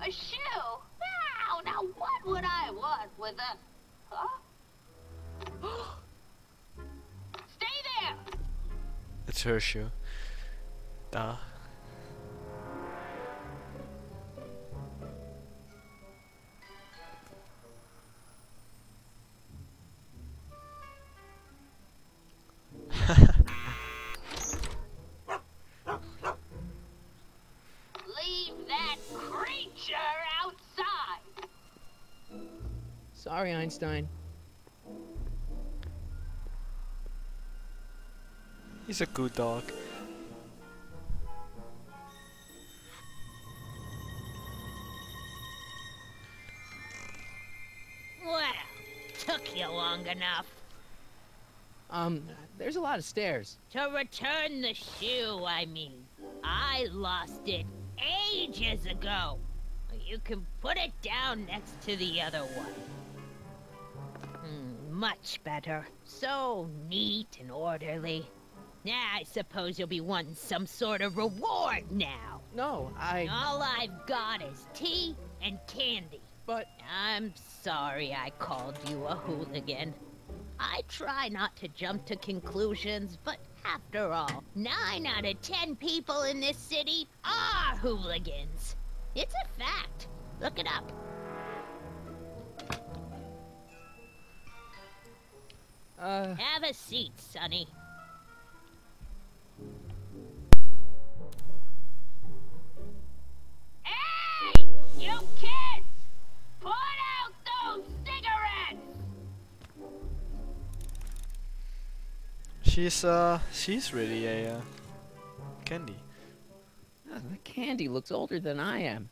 A shoe? Now what would I want with a... Huh? Stay there! It's her shoe. Duh. Leave that creature outside! Sorry, Einstein. He's a good dog. Well, took you long enough. There's a lot of stairs. To return the shoe, I mean. I lost it ages ago. You can put it down next to the other one. Much better. So neat and orderly. I suppose you'll be wanting some sort of reward now. No, All I've got is tea and candy. But... I'm sorry I called you a hooligan. I try not to jump to conclusions, but after all, 9 out of 10 people in this city are hooligans. It's a fact. Look it up. Have a seat, Sonny. Hey! You kids! Put out those cigarettes! She's really a candy. the candy looks older than I am.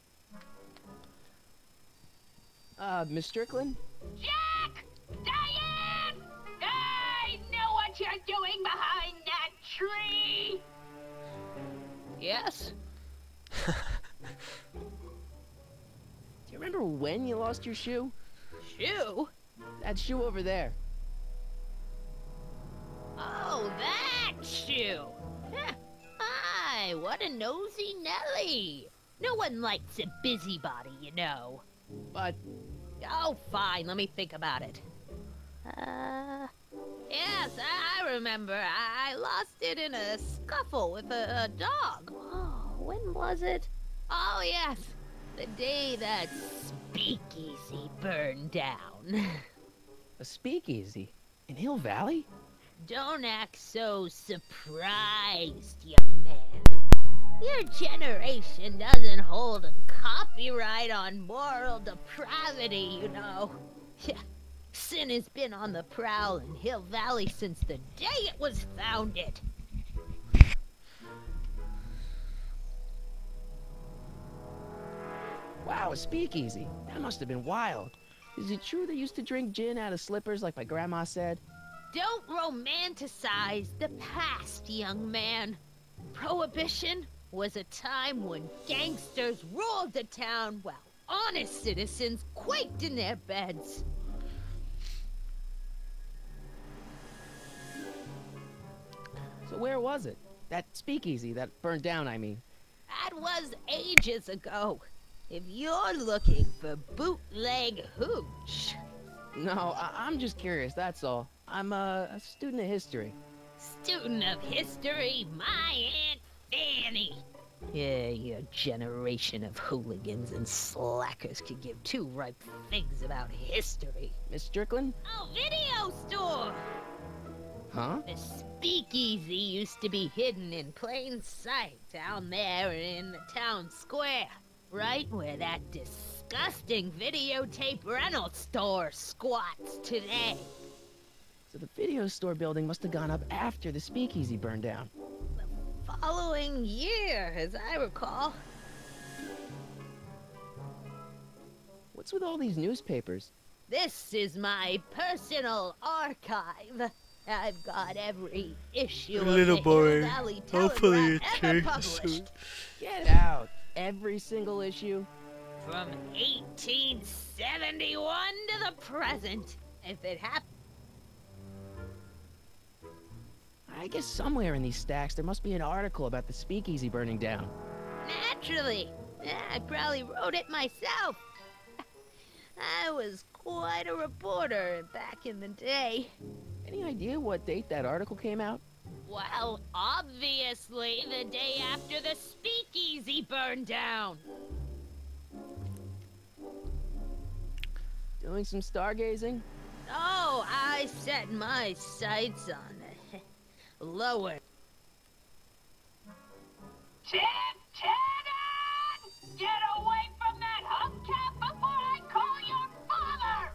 Miss Strickland? Jack! Diane! I know what you're doing behind that tree! Yes? Do you remember when you lost your shoe? Shoe? That shoe over there. Oh, that shoe! Huh. Hi, what a nosy Nelly! No one likes a busybody, you know. But... Oh, fine, let me think about it. Yes, I remember. I lost it in a scuffle with a dog. Oh, when was it? Oh, yes, the day that speakeasy burned down. a speakeasy? In Hill Valley? Don't act so surprised, young man. Your generation doesn't hold a copyright on moral depravity, you know. Sin has been on the prowl in Hill Valley since the day it was founded. Wow, a speakeasy. That must have been wild. Is it true they used to drink gin out of slippers like my grandma said? Don't romanticize the past, young man. Prohibition was a time when gangsters ruled the town while honest citizens quaked in their beds. So where was it? That speakeasy that burned down, I mean. That was ages ago. If you're looking for bootleg hooch. No, I'm just curious, that's all. I'm a student of history. Student of history, my Aunt Fanny. Yeah, your generation of hooligans and slackers could give two ripe figs about history. Miss Strickland? Oh, video store! Huh? The speakeasy used to be hidden in plain sight down there in the town square. Right where that disgusting videotape rental store squats today. So the video store building must have gone up after the speakeasy burned down. The following year, as I recall. What's with all these newspapers? This is my personal archive. I've got every issue A little of the boring. Hill Valley Hopefully it Telegraph ever changes soon. published. Get out! Every single issue? From 1871 to the present. If it happened. I guess somewhere in these stacks there must be an article about the speakeasy burning down. Naturally. Yeah, I probably wrote it myself. I was quite a reporter back in the day. Any idea what date that article came out? Well, obviously the day after the speakeasy burned down. Doing some stargazing? Oh, I set my sights on lower. Tip-Tannen! Get away from that hubcap before I call your father!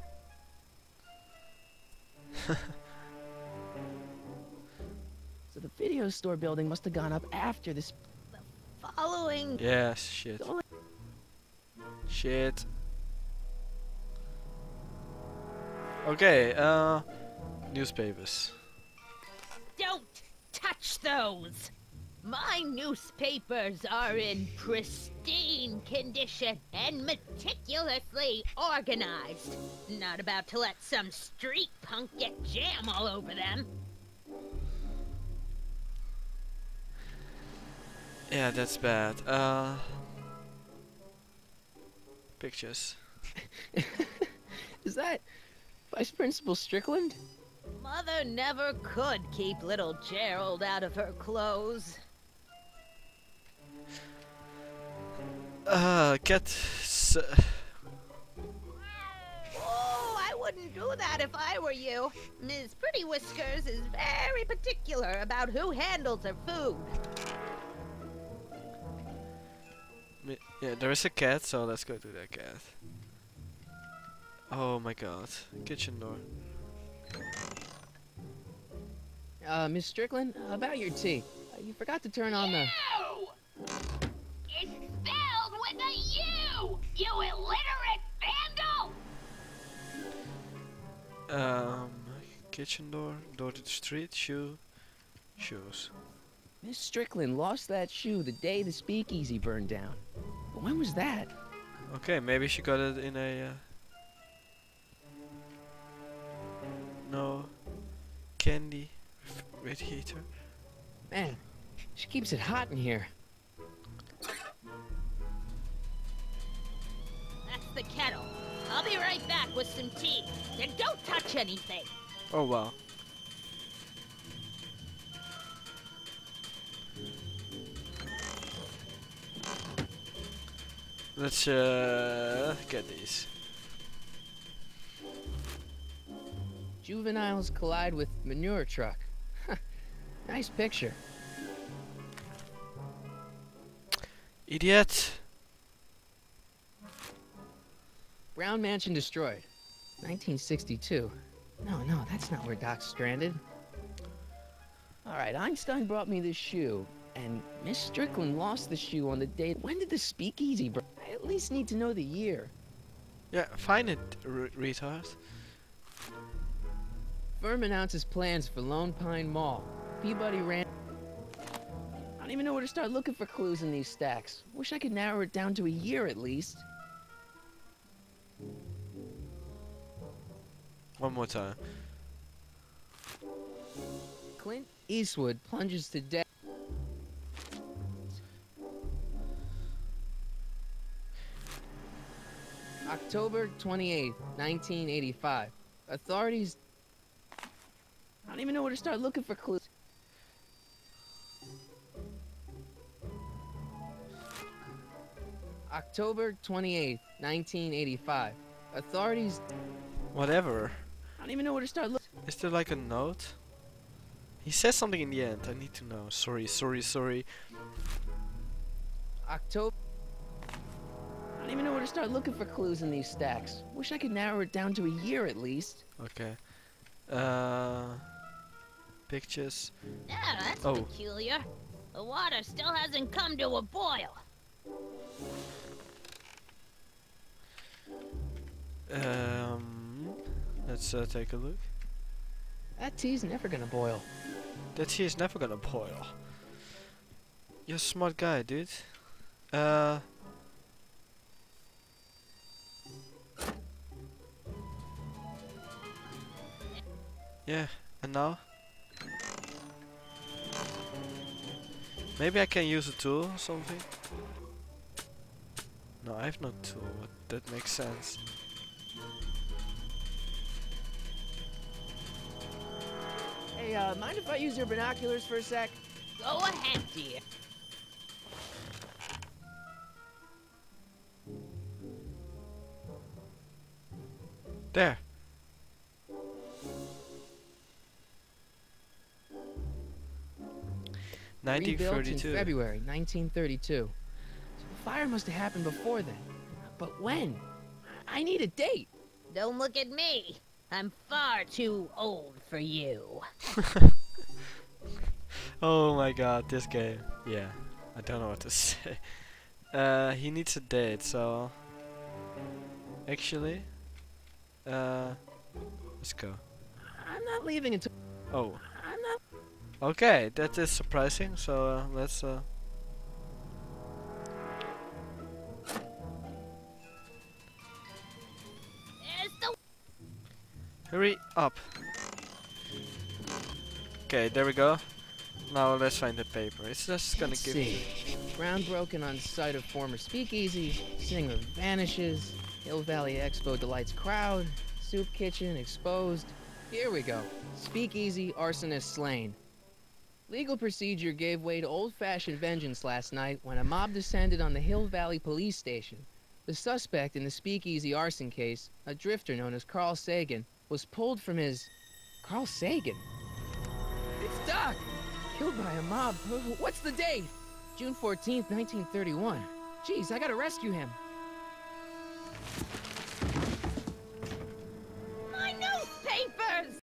So the video store building must have gone up after this. Following. Yes, shit. Shit. Okay, newspapers. Don't touch those! My newspapers are in pristine condition and meticulously organized. Not about to let some street punk get jam all over them. Yeah, that's bad. Pictures. Is that Vice Principal Strickland? Mother never could keep little Gerald out of her clothes. Oh, I wouldn't do that if I were you. Ms. Pretty Whiskers is very particular about who handles her food. Yeah, there is a cat, so let's go to that cat. Oh my god. Kitchen door. Miss Strickland, about your tea. You forgot to turn on the... You! It's spelled with a U! You illiterate vandal! Kitchen door, door to the street, shoes. Miss Strickland lost that shoe the day the speakeasy burned down. But when was that? Okay, maybe she got it in a no candy radiator. Man, she keeps it hot in here. That's the kettle. I'll be right back with some tea. Then don't touch anything. Oh wow. Let's get these. Juveniles collide with manure truck. Nice picture. Idiot. Brown Mansion destroyed. 1962. No, that's not where Doc's stranded. Alright, Einstein brought me this shoe, and Miss Strickland lost the shoe on the day. When did the speakeasy burn? I at least need to know the year. Yeah, find it, retard. Firm announces plans for Lone Pine Mall. Peabody ran. I don't even know where to start looking for clues in these stacks. Wish I could narrow it down to a year at least. One more time. Clint Eastwood plunges to death. October 28th, 1985. Authorities... I don't even know where to start looking for clues. October 28th, 1985. Authorities... Whatever. I don't even know where to start looking. Is there like a note? He says something in the end. I need to know. Sorry. October... I don't even know where to start looking for clues in these stacks. Wish I could narrow it down to a year at least. Okay. Pictures. Yeah, that's Oh. peculiar. The water still hasn't come to a boil. Let's take a look. That tea's never gonna boil. That tea is never gonna boil. You're a smart guy, dude. Yeah, and now? Maybe I can use a tool or something? No, I have no tool. That makes sense. Hey, mind if I use your binoculars for a sec? Go ahead, dear. There. Rebuilt in 1932. February 1932. So the fire must have happened before then. But when? I need a date. Don't look at me. I'm far too old for you. Oh my god, this game. Yeah, I don't know what to say. He needs a date, so actually, let's go. I'm not leaving until... Oh, I'm not... okay, that is surprising. So let's. There's the Hurry up. Okay, there we go. Now let's find the paper. It's just gonna Let's give see. Ground broken on site of former speakeasy. Singer vanishes. Hill Valley Expo delights crowd. Soup kitchen exposed. Here we go. Speakeasy arsonist slain. Legal procedure gave way to old-fashioned vengeance last night when a mob descended on the Hill Valley police station. The suspect in the speakeasy arson case, a drifter known as Carl Sagan, was pulled from his... Carl Sagan? It's Doc! Killed by a mob. What's the date? June 14th, 1931. Jeez, I gotta rescue him.